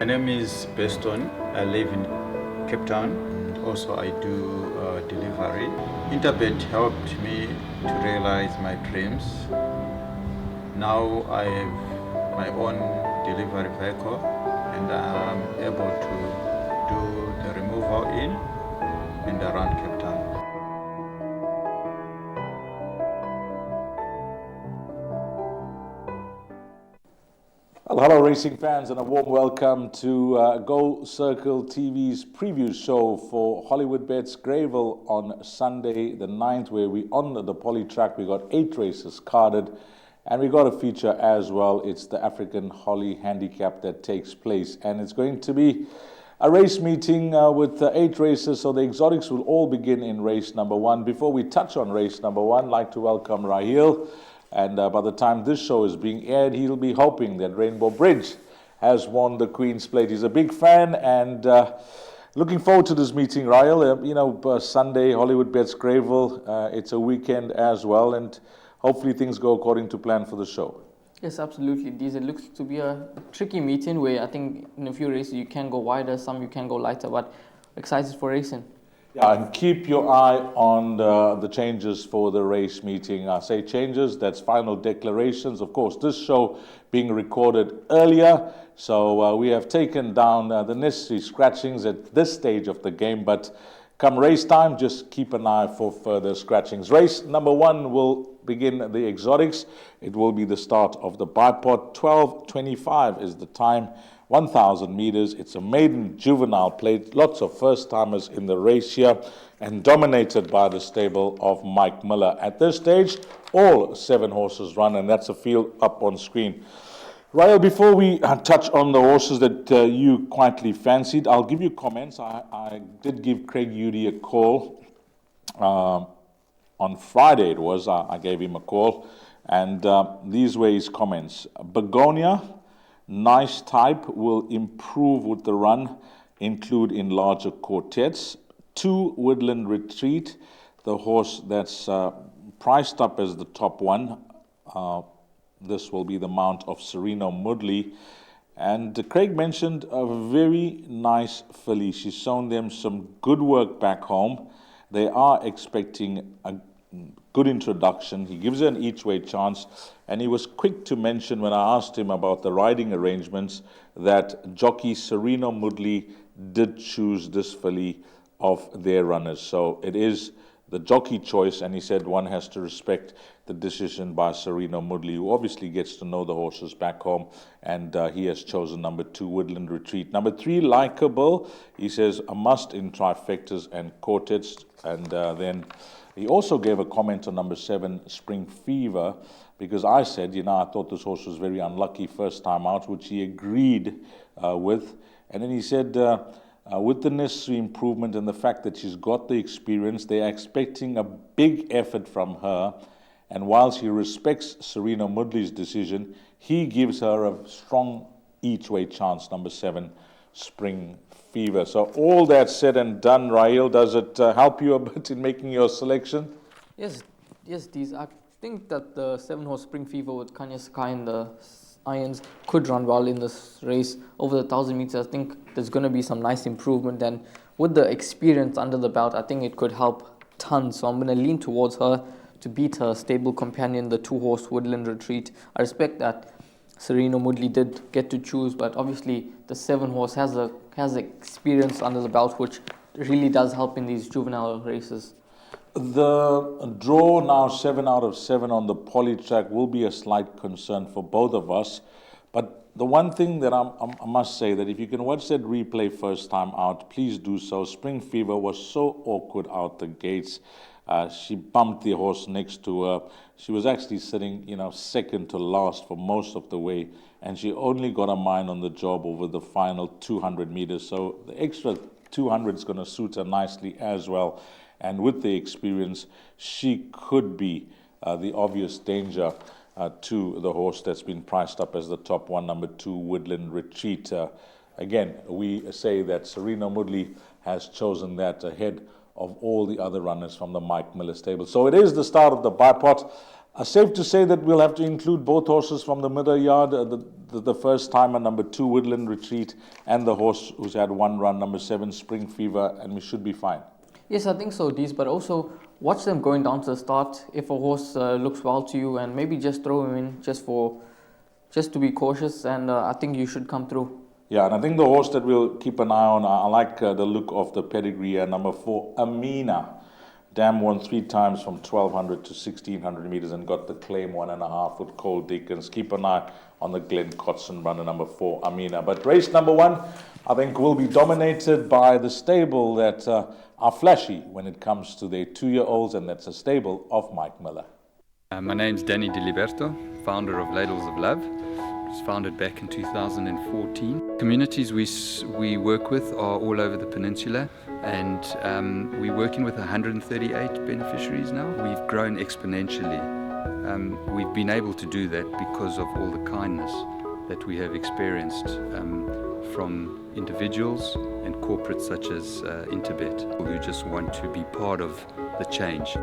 My name is Beston. I live in Cape Town. Also, I do delivery. Interbet helped me to realize my dreams. Now I have my own delivery vehicle and I'm able to do the removal in and around Cape Town. Well, hello racing fans and a warm welcome to Gold Circle TV's preview show for Hollywood Bets Greyville on Sunday the 9th, where we on the poly track. We got 8 races carded and we got a feature as well. It's the African Holly Handicap that takes place, and it's going to be a race meeting with 8 races. So the exotics will all begin in race number 1. Before we touch on race number 1, I'd like to welcome Raheel. And by the time this show is being aired, he'll be hoping that Rainbow Bridge has won the Queen's Plate. He's a big fan and looking forward to this meeting, Raheel. Sunday, Hollywood Bets Greyville. It's a weekend as well, and hopefully things go according to plan for the show. Yes, absolutely. It looks to be a tricky meeting where I think in a few races you can go wider, some you can go lighter, but excited for racing. Yeah, and keep your eye on the changes for the race meeting. I say changes, that's final declarations. Of course, this show being recorded earlier, so we have taken down the necessary scratchings at this stage of the game, but come race time, just keep an eye for further scratchings. Race number 1 will begin the exotics. It will be the start of the bipod. 12:25 is the time. 1,000 meters. It's a maiden juvenile plate. Lots of first-timers in the race here and dominated by the stable of Mike Miller. At this stage, all 7 horses run, and that's a field up on screen. Raheel, before we touch on the horses that you quietly fancied, I'll give you comments. I did give Craig Udy a call on Friday. It was. I gave him a call, and these were his comments. Begonia, nice type, will improve with the run, include in larger quartets. 2, Woodland Retreat, the horse that's priced up as the top one. This will be the mount of Serena Moodley. And Craig mentioned a very nice filly. She's shown them some good work back home. They are expecting a good introduction. He gives her an each-way chance, and he was quick to mention when I asked him about the riding arrangements that jockey Serena Moodley did choose this filly of their runners. So it is the jockey choice, and he said one has to respect the decision by Serena Moodley, who obviously gets to know the horses back home, and he has chosen number 2, Woodland Retreat. Number 3, Likeable, he says a must in trifectas and quartets, and then he also gave a comment on number 7, Spring Fever, because I said, I thought this horse was very unlucky first time out, which he agreed with. And then he said, with the necessary improvement and the fact that she's got the experience, they are expecting a big effort from her. And whilst he respects Serena Moodley's decision, he gives her a strong each-way chance, number 7, Spring Fever. So all that said and done, Raheel, does it help you a bit in making your selection? Yes, Deez. I think that the 7-horse Spring Fever with Kanya Sky in the irons could run well in this race. Over the 1,000 meters, I think there's going to be some nice improvement, and with the experience under the belt, I think it could help tons. So I'm going to lean towards her to beat her stable companion, the 2-horse Woodland Retreat. I respect that Serena Moodley did get to choose, but obviously the 7-horse has experience under the belt, which really does help in these juvenile races. The draw now 7 out of 7 on the poly track will be a slight concern for both of us. But the one thing that I must say, that if you can watch that replay first time out, please do so. Spring Fever was so awkward out the gates. She bumped the horse next to her. She was actually sitting, second to last for most of the way, and she only got a mind on the job over the final 200 meters. So the extra 200 is going to suit her nicely as well. And with the experience, she could be the obvious danger to the horse that's been priced up as the top one, number 2, Woodland Retreat. Again, we say that Serena Moodley has chosen that ahead of all the other runners from the Mike Miller stable. So it is the start of the bipod. Safe to say that we'll have to include both horses from the middle yard, the first timer, number 2, Woodland Retreat, and the horse who's had one run, number 7, Spring Fever, and we should be fine. Yes, I think so, Dees, but also watch them going down to the start. If a horse looks well to you, and maybe just throw him in just to be cautious, and I think you should come through. Yeah, and I think the horse that we'll keep an eye on, I like the look of the pedigree, number 4, Amina. Dam won 3 times from 1200 to 1600 meters and got the claim 1.5 with Cole Deacons. Keep an eye on the Glenn Cotson runner, number 4, Amina. But race number 1, I think, will be dominated by the stable that are flashy when it comes to their 2-year-olds, and that's a stable of Mike Miller. My name's Danny Diliberto, founder of Ladles of Love. It was founded back in 2014. Communities we work with are all over the peninsula, and we're working with 138 beneficiaries now. We've grown exponentially. We've been able to do that because of all the kindness that we have experienced from individuals and corporates such as Interbet, who just want to be part of the change.